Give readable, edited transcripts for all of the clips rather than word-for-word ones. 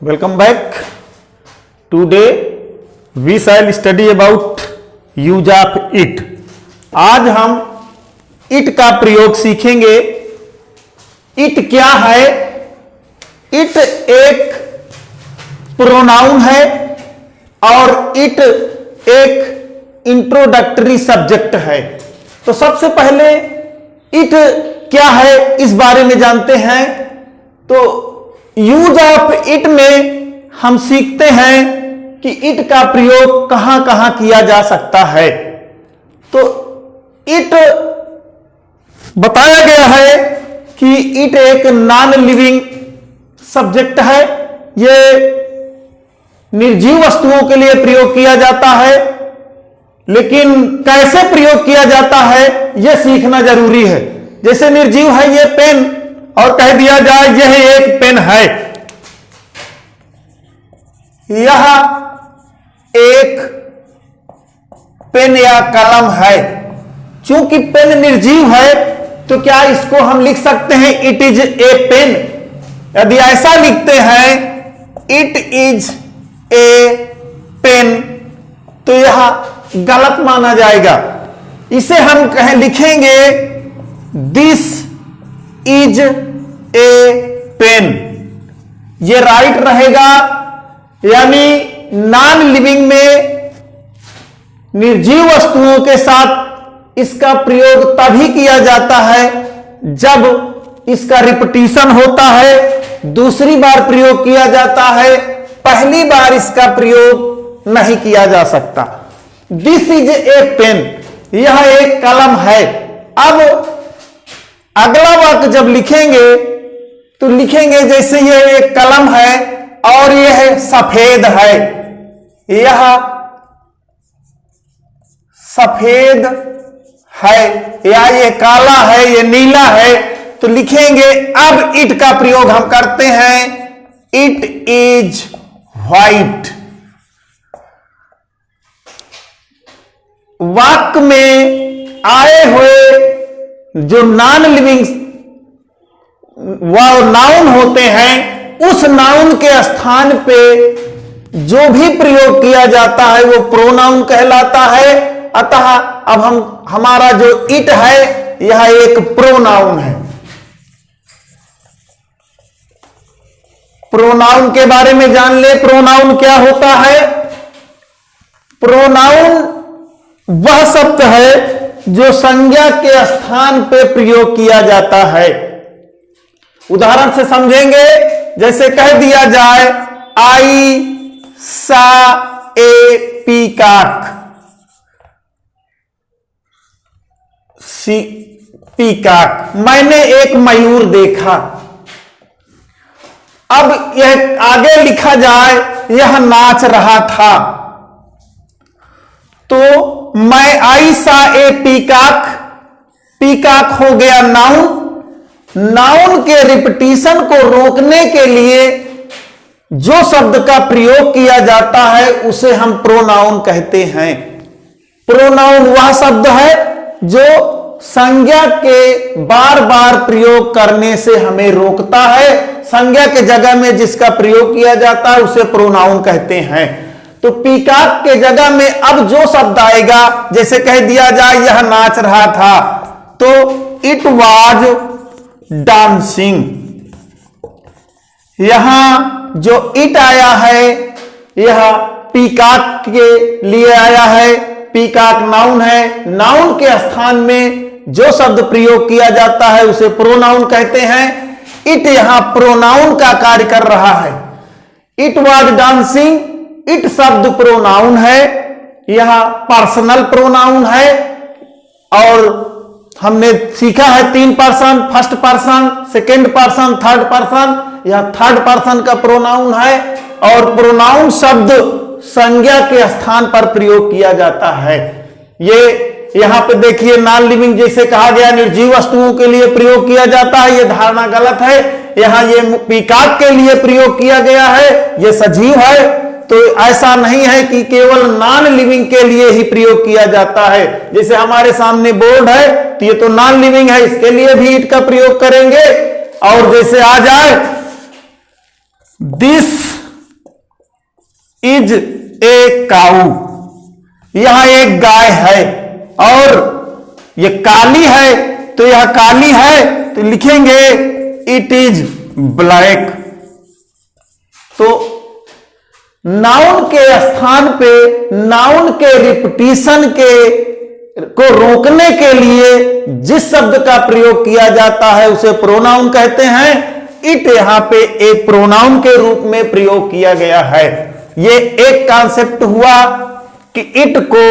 Welcome back. Today we shall study about use of it. आज हम it का प्रयोग सीखेंगे. it क्या है? it एक प्रोनाउन है और it एक इंट्रोडक्टरी सब्जेक्ट है. तो सबसे पहले it क्या है इस बारे में जानते हैं. तो यूज ऑफ इट में हम सीखते हैं कि इट का प्रयोग कहां कहां किया जा सकता है. तो इट बताया गया है कि इट एक नॉन लिविंग सब्जेक्ट है. यह निर्जीव वस्तुओं के लिए प्रयोग किया जाता है, लेकिन कैसे प्रयोग किया जाता है यह सीखना जरूरी है. जैसे निर्जीव है यह पेन, और कह दिया जाए यह एक पेन है. यह एक पेन या कलम है. चूंकि पेन निर्जीव है तो क्या इसको हम लिख सकते हैं इट इज ए पेन? यदि ऐसा लिखते हैं इट इज ए पेन तो यह गलत माना जाएगा. इसे हम लिखेंगे दिस इज ए पेन. ये राइट रहेगा. यानी नॉन लिविंग में निर्जीव वस्तुओं के साथ इसका प्रयोग तभी किया जाता है जब इसका रिपीटिशन होता है, दूसरी बार प्रयोग किया जाता है, पहली बार इसका प्रयोग नहीं किया जा सकता. दिस इज ए पेन, यह एक कलम है. अब अगला वाक्य जब लिखेंगे तो लिखेंगे जैसे यह एक कलम है और यह सफेद है. यह सफेद है या ये काला है, ये नीला है. तो लिखेंगे अब इट का प्रयोग हम करते हैं इट इज व्हाइट. वाक्य में आए हुए जो नॉन लिविंग नाउन होते हैं, उस नाउन के स्थान पे जो भी प्रयोग किया जाता है वो प्रोनाउन कहलाता है. अतः अब हमारा जो इट है यह एक प्रोनाउन है. प्रोनाउन के बारे में जान ले. प्रोनाउन क्या होता है? प्रोनाउन वह शब्द है जो संज्ञा के स्थान पे प्रयोग किया जाता है. उदाहरण से समझेंगे. जैसे कह दिया जाए आई सा ए पीकॉक. पीकॉक, मैंने एक मयूर देखा. अब यह आगे लिखा जाए यह नाच रहा था. तो मैं आई सा ए पीकॉक, पीकॉक हो गया नाउन. नाउन के रिपीटिशन को रोकने के लिए जो शब्द का प्रयोग किया जाता है उसे हम प्रोनाउन कहते हैं. प्रोनाउन वह शब्द है जो संज्ञा के बार बार प्रयोग करने से हमें रोकता है. संज्ञा के जगह में जिसका प्रयोग किया जाता है उसे प्रोनाउन कहते हैं. तो पीकॉक के जगह में अब जो शब्द आएगा, जैसे कह दिया जाए यह नाच रहा था, तो इट वाज डांसिंग. यहां जो इट आया है यह पीकॉक के लिए आया है. पीकॉक नाउन है. नाउन के स्थान में जो शब्द प्रयोग किया जाता है उसे प्रोनाउन कहते हैं. इट यहां प्रोनाउन का कार्य कर रहा है. इट वाज डांसिंग, इट शब्द प्रोनाउन है. यह पर्सनल प्रोनाउन है. और हमने सीखा है 3 person, first person, second person, third person. यह थर्ड पर्सन का प्रोनाउन है. और प्रोनाउन शब्द संज्ञा के स्थान पर प्रयोग किया जाता है. ये यहां पे देखिए नॉन लिविंग जैसे कहा गया निर्जीव वस्तुओं के लिए प्रयोग किया जाता है, यह धारणा गलत है. यहां ये पीकॉक के लिए प्रयोग किया गया है, यह सजीव है. तो ऐसा नहीं है कि केवल नॉन लिविंग के लिए ही प्रयोग किया जाता है. जैसे हमारे सामने बोर्ड है तो ये तो नॉन लिविंग है, इसके लिए भी इट का प्रयोग करेंगे. और जैसे आ जाए दिस इज ए काऊ। यह एक गाय है और ये काली है, तो यह काली है तो लिखेंगे इट इज ब्लैक। तो नाउन के स्थान पे नाउन के रिपीटिशन को रोकने के लिए जिस शब्द का प्रयोग किया जाता है उसे प्रोनाउन कहते हैं। इट यहां पे एक प्रोनाउन के रूप में प्रयोग किया गया है। ये एक कॉन्सेप्ट हुआ कि इट को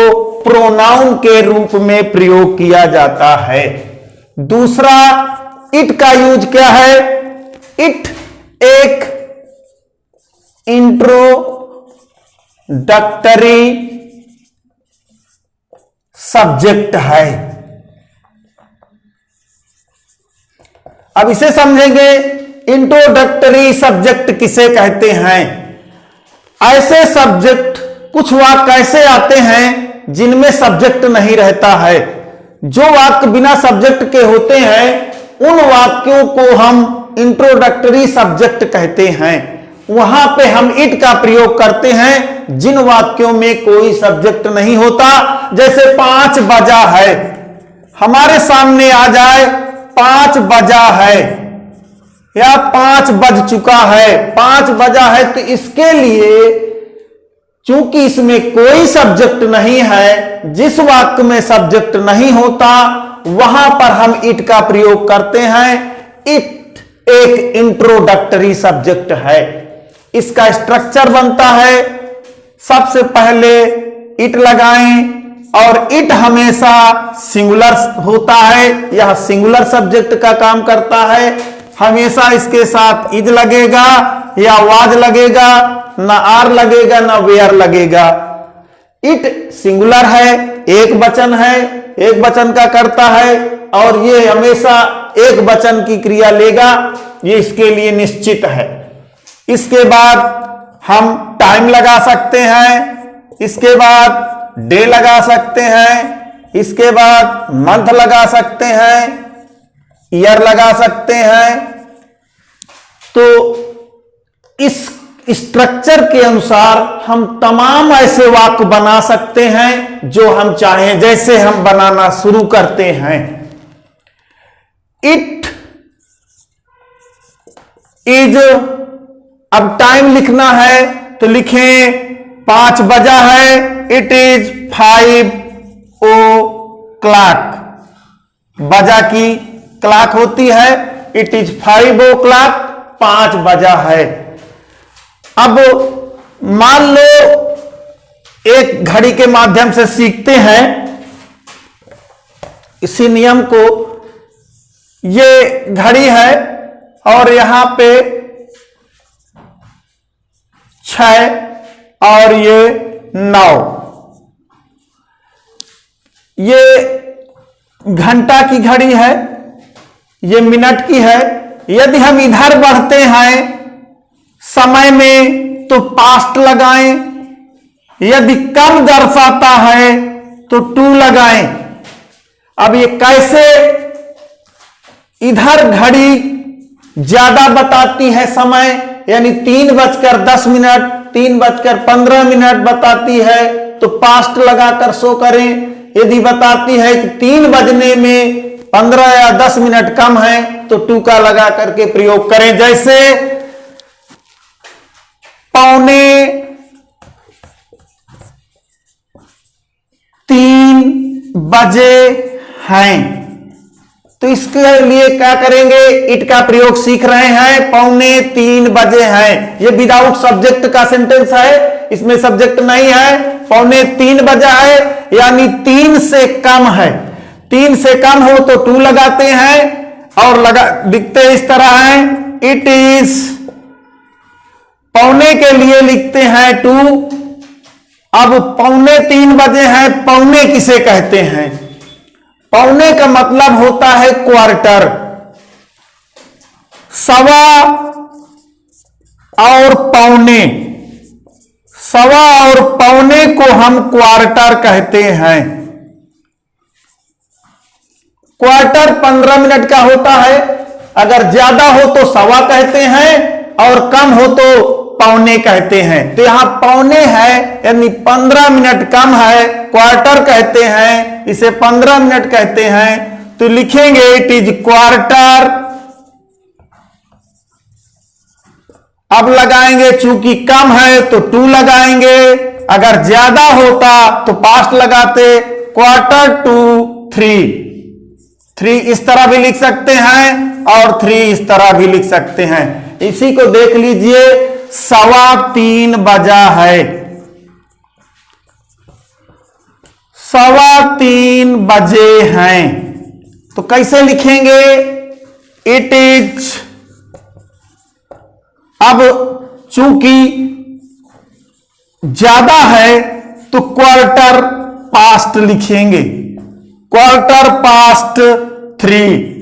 प्रोनाउन के रूप में प्रयोग किया जाता है। दूसरा, इट का यूज क्या है? इट एक इंट्रोडक्टरी सब्जेक्ट है। अब इसे समझेंगे, इंट्रोडक्टरी सब्जेक्ट किसे कहते हैं? ऐसे सब्जेक्ट, कुछ वाक्य ऐसे आते हैं जिनमें सब्जेक्ट नहीं रहता है। जो वाक्य बिना सब्जेक्ट के होते हैं उन वाक्यों को हम इंट्रोडक्टरी सब्जेक्ट कहते हैं। वहां पे हम इट का प्रयोग करते हैं जिन वाक्यों में कोई सब्जेक्ट नहीं होता। जैसे 5 बजा है, हमारे सामने आ जाए 5 बजा है या 5 बज चुका है, 5 बजा है, तो इसके लिए चूंकि इसमें कोई सब्जेक्ट नहीं है, जिस वाक्य में सब्जेक्ट नहीं होता वहां पर हम इट का प्रयोग करते हैं। इट एक इंट्रोडक्टरी सब्जेक्ट है। इसका स्ट्रक्चर बनता है, सबसे पहले इट लगाएं और इट हमेशा सिंगुलर होता है। यह सिंगुलर सब्जेक्ट का काम करता है। हमेशा इसके साथ इज लगेगा या वाज लगेगा, ना आर लगेगा ना वेयर लगेगा। इट सिंगुलर है, एक वचन है, एक वचन का करता है और ये हमेशा एक वचन की क्रिया लेगा, ये इसके लिए निश्चित है। इसके बाद हम टाइम लगा सकते हैं, इसके बाद डे लगा सकते हैं, इसके बाद मंथ लगा सकते हैं, ईयर लगा सकते हैं। तो इस स्ट्रक्चर के अनुसार हम तमाम ऐसे वाक्य बना सकते हैं जो हम चाहें। जैसे हम बनाना शुरू करते हैं, इट इज, अब टाइम लिखना है तो लिखें 5 बजा है, इट इज 5 o'clock। बजा की क्लॉक होती है, इट इज 5 o'clock, 5 बजा है। अब मान लो एक घड़ी के माध्यम से सीखते हैं इसी नियम को। ये घड़ी है और यहां पे 6 और ये 9। ये घंटा की घड़ी है, ये मिनट की है। यदि हम इधर बढ़ते हैं समय में तो पास्ट लगाएं, यदि कम दर्शाता है तो टू लगाएं। अब ये कैसे? इधर घड़ी ज्यादा बताती है समय, यानी 3:10, 3:15 बताती है तो पास्ट लगाकर शो करें। यदि बताती है कि 3 बजने में 15 या 10 मिनट कम है तो टू का लगा करके प्रयोग करें। जैसे 2:45 बजे हैं, तो इसके लिए क्या करेंगे? इट का प्रयोग सीख रहे हैं। 2:45 बजे हैं, ये विदाउट सब्जेक्ट का सेंटेंस है, इसमें सब्जेक्ट नहीं है। 2:45 बजा है यानी 3 से कम है। 3 से कम हो तो टू लगाते हैं और लिखते इस तरह है, इट इज, पौने के लिए लिखते हैं 2। अब 2:45 बजे हैं, पौने किसे कहते हैं? पौने का मतलब होता है क्वार्टर। सवा और पौने, सवा और पौने को हम क्वार्टर कहते हैं। क्वार्टर 15 मिनट का होता है। अगर ज्यादा हो तो सवा कहते हैं और कम हो तो पौने कहते हैं। तो यहां पौने है यानी 15 मिनट कम है, क्वार्टर कहते हैं, इसे 15 मिनट कहते हैं। तो लिखेंगे इट इज क्वार्टर। अब लगाएंगे, चूंकि कम है तो टू लगाएंगे, अगर ज्यादा होता तो पास्ट लगाते, क्वार्टर टू 3 इस तरह भी लिख सकते हैं और 3 इस तरह भी लिख सकते हैं। इसी को देख लीजिए, 3:15 बजा है, 3:15 बजे हैं। तो कैसे लिखेंगे, इट इज, अब चूंकि ज्यादा है तो क्वार्टर पास्ट लिखेंगे, क्वार्टर पास्ट 3।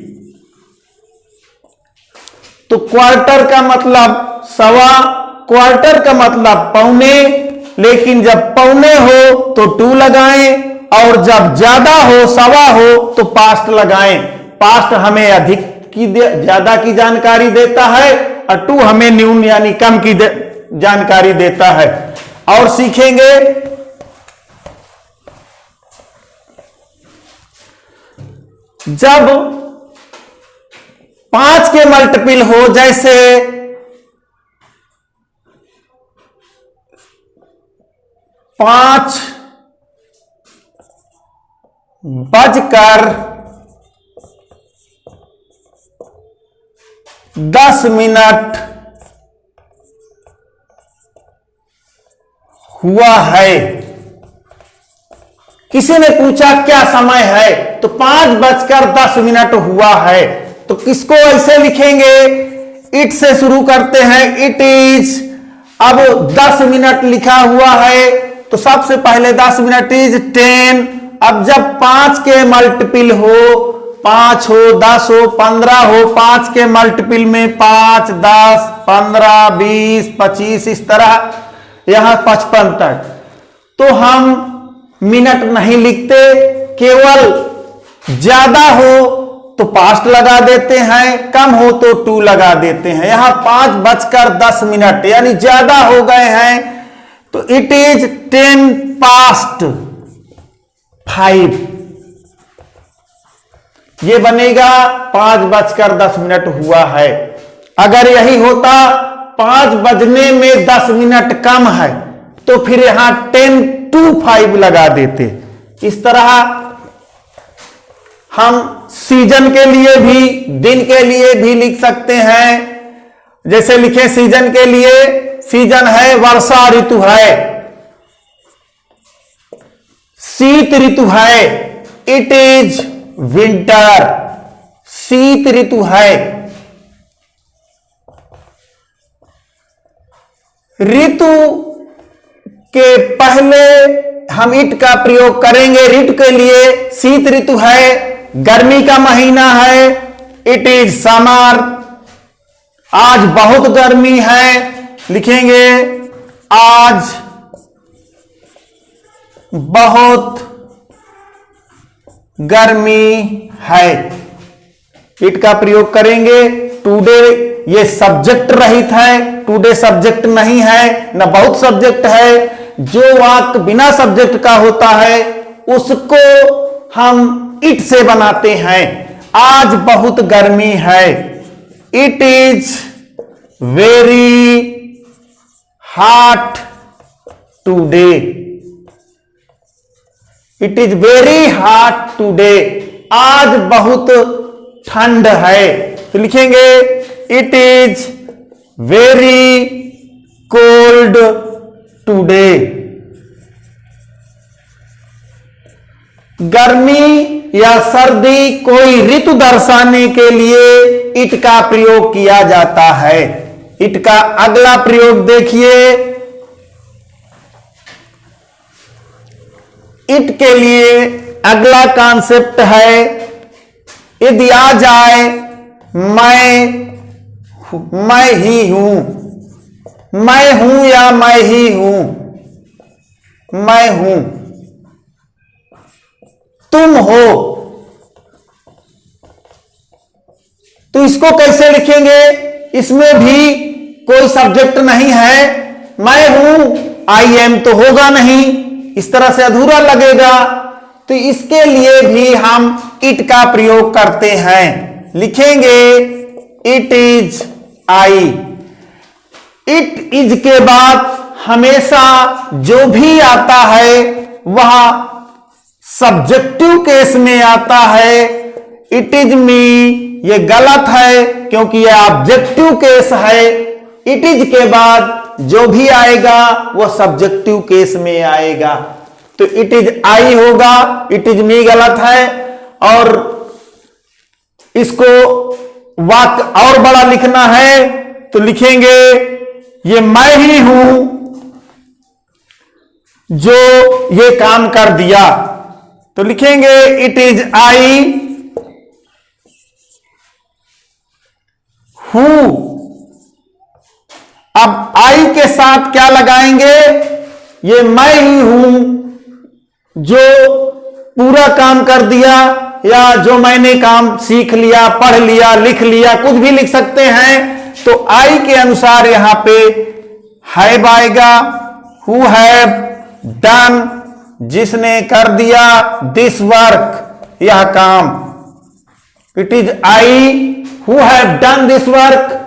तो क्वार्टर का मतलब सवा, क्वार्टर का मतलब पौने, लेकिन जब पौने हो तो 2 लगाएं और जब ज्यादा हो, सवा हो, तो पास्ट लगाएं। पास्ट हमें अधिक की ज्यादा की जानकारी देता है और 2 हमें न्यून यानी कम की जानकारी देता है। और सीखेंगे जब 5 के मल्टीपल हो, जैसे 5 बजकर 10 मिनट हुआ है। किसी ने पूछा क्या समय है, तो 5 बजकर 10 मिनट हुआ है। तो किसको ऐसे लिखेंगे, इट से शुरू करते हैं, इट इज। अब 10 मिनट लिखा हुआ है तो सबसे पहले 10 मिनट इज 10। अब जब 5 के मल्टीपल हो, 5 हो, 10 हो, 15 हो, 5 के मल्टीपल में 5, 10, 15, 20, 25 इस तरह यहां 55 तक, तो हम मिनट नहीं लिखते, केवल ज्यादा हो तो पास्ट लगा देते हैं, कम हो तो 2 लगा देते हैं। यहां 5 बजकर 10 मिनट यानी ज्यादा हो गए हैं, तो इट इज 10 पास्ट 5। ये बनेगा 5 बजकर 10 मिनट हुआ है। अगर यही होता 5 बजने में 10 मिनट कम है, तो फिर यहां 10 to 5 लगा देते। इस तरह हम सीजन के लिए भी, दिन के लिए भी लिख सकते हैं। जैसे लिखे सीजन के लिए, सीजन है वर्षा ऋतु है, शीत ऋतु है, इट इज विंटर, शीत ऋतु है। ऋतु के पहले हम इट का प्रयोग करेंगे, ऋतु के लिए शीत ऋतु है, गर्मी का महीना है, इट इज समर। आज बहुत गर्मी है, लिखेंगे आज बहुत गर्मी है, इट का प्रयोग करेंगे। टुडे ये सब्जेक्ट रहित है, टुडे सब्जेक्ट नहीं है, न बहुत सब्जेक्ट है। जो वाक्य बिना सब्जेक्ट का होता है उसको हम इट से बनाते हैं। आज बहुत गर्मी है, it is very hot today, it is very hot today, आज बहुत ठंड है। तो लिखेंगे it is very cold today. गर्मी या सर्दी कोई ऋतु दर्शाने के लिए इट का प्रयोग किया जाता है। इट का अगला प्रयोग देखिए, इट के लिए अगला कॉन्सेप्ट है, यदि आ जाए मैं ही हूं, मैं हूं या मैं ही हूं, मैं हूं, तुम हो, तो इसको कैसे लिखेंगे, इसमें भी कोई सब्जेक्ट नहीं है, मैं हूं, आई एम तो होगा नहीं, इस तरह से अधूरा लगेगा। तो इसके लिए भी हम इट का प्रयोग करते हैं। लिखेंगे it is I. It is के बाद हमेशा जो भी आता है वह सब्जेक्टिव केस में आता है। इट इज मी ये गलत है क्योंकि यह ऑब्जेक्टिव केस है। इट इज के बाद जो भी आएगा वो सब्जेक्टिव केस में आएगा। तो इट इज आई होगा, इट इज मी गलत है। और इसको वाक्य और बड़ा लिखना है तो लिखेंगे ये मैं ही हूं जो ये काम कर दिया। तो लिखेंगे इट इज आई हु। अब आई के साथ क्या लगाएंगे? ये मैं ही हूं जो पूरा काम कर दिया, या जो मैंने काम सीख लिया, पढ़ लिया, लिख लिया, कुछ भी लिख सकते हैं। तो आई के अनुसार यहां पे हैव आएगा। हु हैव डन जिसने कर दिया, दिस वर्क यह काम। It is I who have done this work.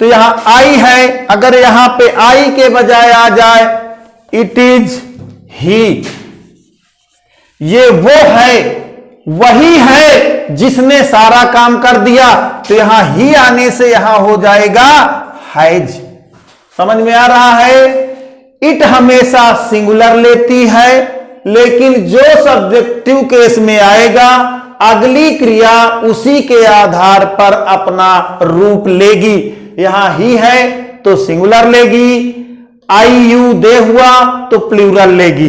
तो यहां आई है, अगर यहां पे आई के बजाय आ जाए इट इज ही, ये वो है, वही है जिसने सारा काम कर दिया। तो यहां ही आने से यहां हो जाएगा हैज। समझ में आ रहा है? इट हमेशा सिंगुलर लेती है, लेकिन जो सब्जेक्टिव केस में आएगा अगली क्रिया उसी के आधार पर अपना रूप लेगी। यहां ही है तो सिंगुलर लेगी, आई यू दे हुआ तो प्लूरल लेगी।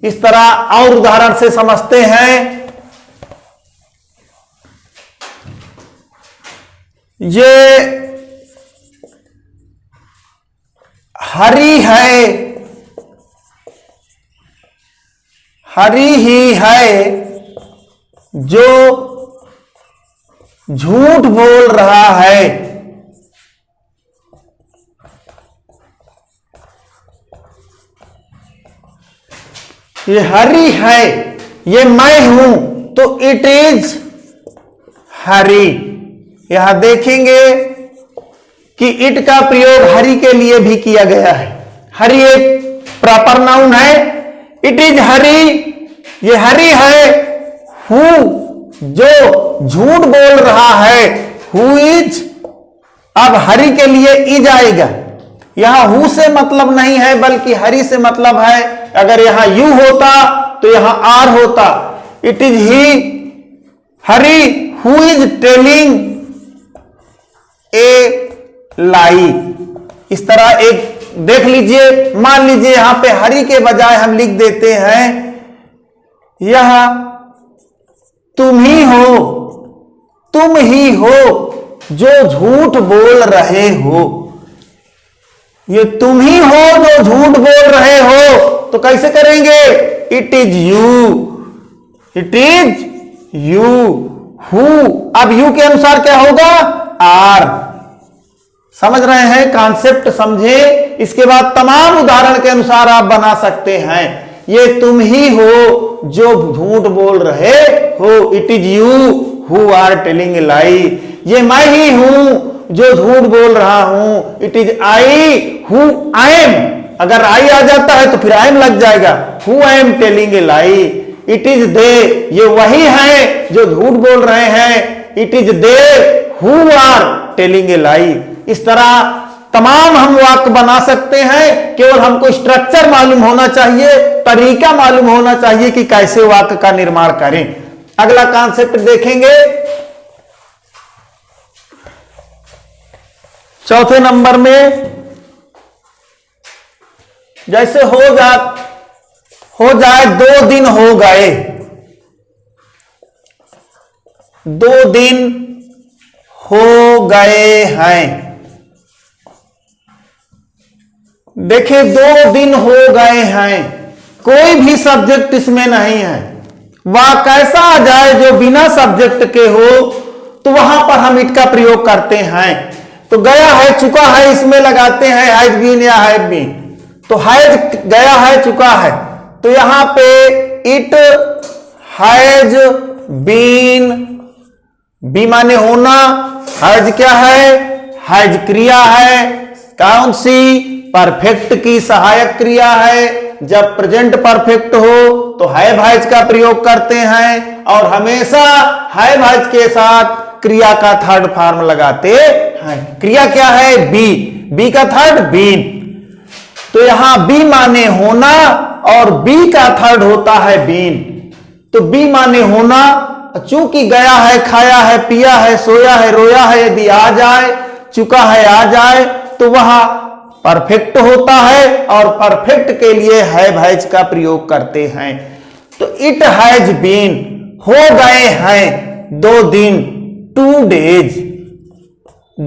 इस तरह और उदाहरण से समझते हैं। ये हरी है, हरी ही है जो झूठ बोल रहा है। ये हरी है, ये मैं हूं तो इट इज हरी। यहां देखेंगे कि इट का प्रयोग हरी के लिए भी किया गया है। हरी एक प्रॉपर नाउन है। इट इज हरी, ये हरी है। हु जो झूठ बोल रहा है, हु इज। अब हरी के लिए इज आएगा। यहां हु से मतलब नहीं है बल्कि हरी से मतलब है। अगर यहां यू होता तो यहां आर होता। It is he Hari who is telling a lie. इस तरह एक देख लीजिए, मान लीजिए यहां पे हरी के बजाय हम लिख देते हैं यह तुम ही हो, तुम ही हो जो झूठ बोल रहे हो। ये तुम ही हो जो झूठ बोल रहे हो तो कैसे करेंगे? It is you, it is you. Who, अब यू के अनुसार क्या होगा? आर। समझ रहे हैं? कॉन्सेप्ट समझे। इसके बाद तमाम उदाहरण के अनुसार आप बना सकते हैं। ये तुम ही हो जो झूठ बोल रहे हो, it is you who are telling a lie. ये मैं ही हूं जो झूठ बोल रहा हूं, it is I who I am. अगर आई आ जाता है तो फिर आई एम लग जाएगा। Who I am telling a lie. It is they, ये वही है जो झूठ बोल रहे हैं, it is they who are telling a lie. इस तरह तमाम हम वाक्य बना सकते हैं। केवल हमको स्ट्रक्चर मालूम होना चाहिए, तरीका मालूम होना चाहिए कि कैसे वाक्य का निर्माण करें। अगला कॉन्सेप्ट देखेंगे, चौथे नंबर में। जैसे हो जाए 2 दिन हो गए, 2 दिन हो गए हैं। देखिए 2 दिन हो गए हैं, कोई भी सब्जेक्ट इसमें नहीं है। वह कैसा आ जाए जो बिना सब्जेक्ट के हो तो वहां पर हम इट का प्रयोग करते हैं। तो गया है चुका है इसमें लगाते हैं हैज बीन या हैव बीन। तो हैज गया है चुका है, तो यहां पे इट हैज बीन, बी माने होना, हैज क्या है, हैज क्रिया है, कौन सी, परफेक्ट की सहायक क्रिया है। जब प्रेजेंट परफेक्ट हो तो हैव हैज का प्रयोग करते हैं और हमेशा हैव हैज के साथ क्रिया का थर्ड फॉर्म लगाते हैं। क्रिया क्या है, बी, बी का थर्ड बीन। तो यहां बी माने होना और बी का थर्ड होता है बीन। तो बी माने होना, चूंकि गया है, खाया है, पिया है, सोया है, रोया है, यदि आ जाए, चुका है आ जाए, तो वहां परफेक्ट होता है और परफेक्ट के लिए हैव हैज का प्रयोग करते हैं। तो इट हैज बीन, हो गए हैं 2 दिन, 2 डेज,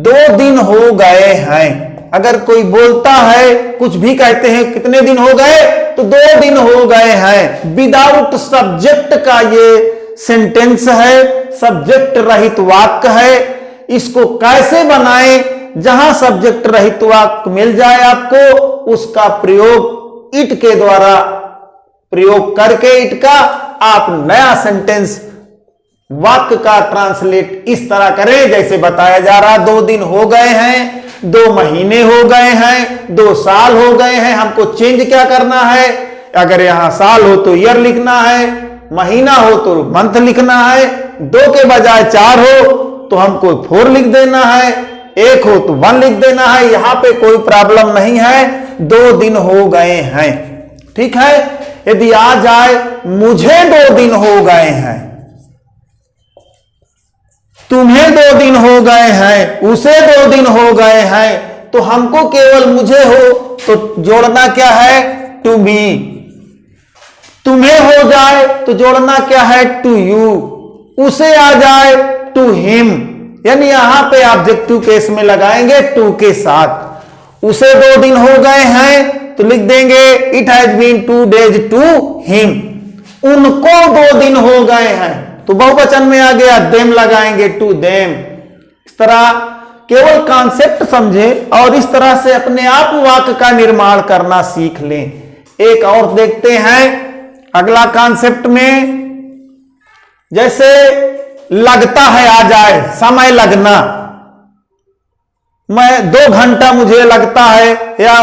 2 दिन हो गए हैं। अगर कोई बोलता है, कुछ भी कहते हैं, कितने दिन हो गए, तो 2 दिन हो गए हैं। विदाउट सब्जेक्ट का ये सेंटेंस है, सब्जेक्ट रहित वाक्य है। इसको कैसे बनाएं, जहां सब्जेक्ट रहित वाक्य मिल जाए आपको, उसका प्रयोग इट के द्वारा प्रयोग करके इट का आप नया सेंटेंस वाक्य का ट्रांसलेट इस तरह करें जैसे बताया जा रहा। 2 दिन हो गए हैं, 2 महीने हो गए हैं, 2 साल हो गए हैं। हमको चेंज क्या करना है, अगर यहां साल हो तो ईयर लिखना है, महीना हो तो मंथ लिखना है, 2 के बजाय 4 हो तो हमको 4 लिख देना है, 1 हो तो 1 लिख देना है। यहां पे कोई प्रॉब्लम नहीं है, 2 दिन हो गए हैं, ठीक है। यदि आ जाए मुझे 2 दिन हो गए हैं, तुम्हें 2 दिन हो गए हैं, उसे 2 दिन हो गए हैं, तो हमको केवल मुझे हो तो जोड़ना क्या है, टू मी। तुम्हें हो जाए तो जोड़ना क्या है, टू यू। उसे आ जाए टू हिम, यानी यहां पे ऑब्जेक्टिव केस में लगाएंगे टू के साथ। उसे 2 दिन हो गए हैं तो लिख देंगे it has been 2 days to him. उनको 2 दिन हो गए हैं तो बहुवचन में आ गया, देम लगाएंगे टू देम। इस तरह केवल कॉन्सेप्ट समझे और इस तरह से अपने आप वाक्य का निर्माण करना सीख लें। एक और देखते हैं अगला कॉन्सेप्ट में, जैसे लगता है आ जाए, समय लगना। मैं 2 घंटा मुझे लगता है, या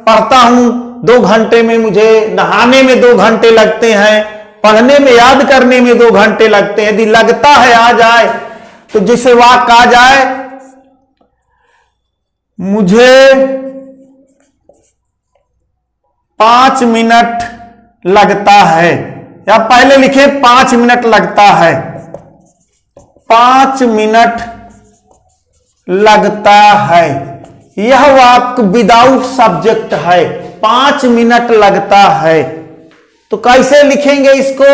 पढ़ता हूं 2 घंटे में, मुझे नहाने में 2 घंटे लगते हैं, पढ़ने में याद करने में 2 घंटे लगते हैं। यदि लगता है आ जाए तो जिसे वाक्य आ जाए, मुझे 5 मिनट लगता है, या पहले लिखे 5 मिनट लगता है, 5 मिनट लगता है। यह वाक्य विदाउट सब्जेक्ट है, 5 मिनट लगता है। तो कैसे लिखेंगे इसको,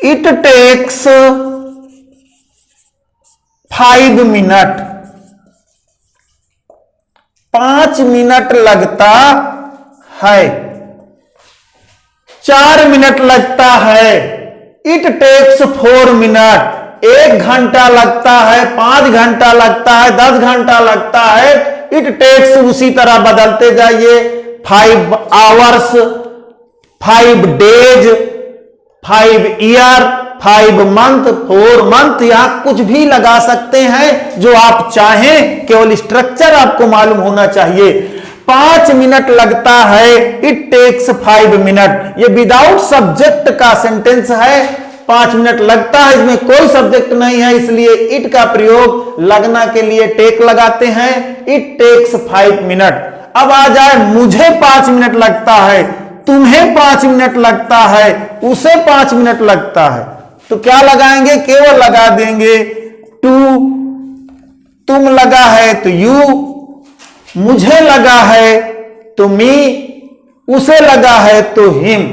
इट टेक्स 5 मिनट, 5 मिनट लगता है। 4 मिनट लगता है, इट टेक्स 4 मिनट। 1 घंटा लगता है, 5 घंटा लगता है, 10 घंटा लगता है, इट टेक्स उसी तरह बदलते जाइए, 5 hours, 5 days, 5 year, 5 month, 4 month, यहां कुछ भी लगा सकते हैं जो आप चाहें, केवल स्ट्रक्चर आपको मालूम होना चाहिए। 5 मिनट लगता है, इट टेक्स 5 मिनट। ये विदाउट सब्जेक्ट का सेंटेंस है, 5 मिनट लगता है, इसमें कोई सब्जेक्ट नहीं है, इसलिए इट का प्रयोग लगना के लिए टेक लगाते हैं, इट टेक्स 5 मिनट। अब आ जाए मुझे 5 मिनट लगता है, तुम्हें 5 मिनट लगता है, उसे 5 मिनट लगता है, तो क्या लगाएंगे, केवल लगा देंगे टू। तुम लगा है तो यू, मुझे लगा है तो मी, उसे लगा है तो him.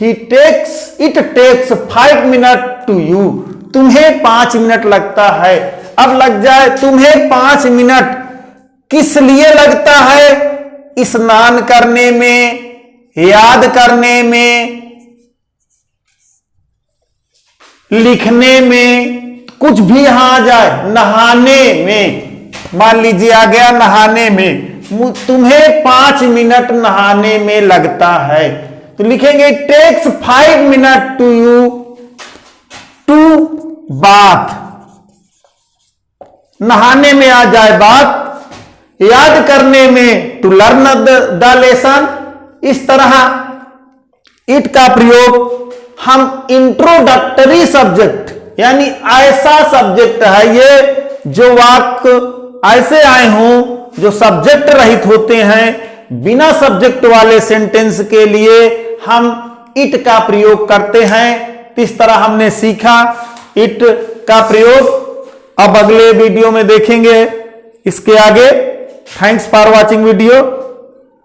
It takes 5 minute to you, तुम्हें 5 मिनट लगता है। अब लग जाए तुम्हें 5 मिनट किस लिए लगता है, स्नान करने में, याद करने में, लिखने में, कुछ भी यहां आ जाए, नहाने में, मान लीजिए आ गया नहाने में, तुम्हें 5 मिनट नहाने में लगता है, तो लिखेंगे it takes 5 minute to you to bath. नहाने में आ जाए बात, याद करने में टू लर्न द लेसन। इस तरह इट का प्रयोग हम इंट्रोडक्टरी सब्जेक्ट, यानी ऐसा सब्जेक्ट है ये जो वाक्य ऐसे आए हों जो सब्जेक्ट रहित होते हैं, बिना सब्जेक्ट वाले सेंटेंस के लिए हम इट का प्रयोग करते हैं। इस तरह हमने सीखा इट का प्रयोग। अब अगले वीडियो में देखेंगे इसके आगे। Thanks for watching video.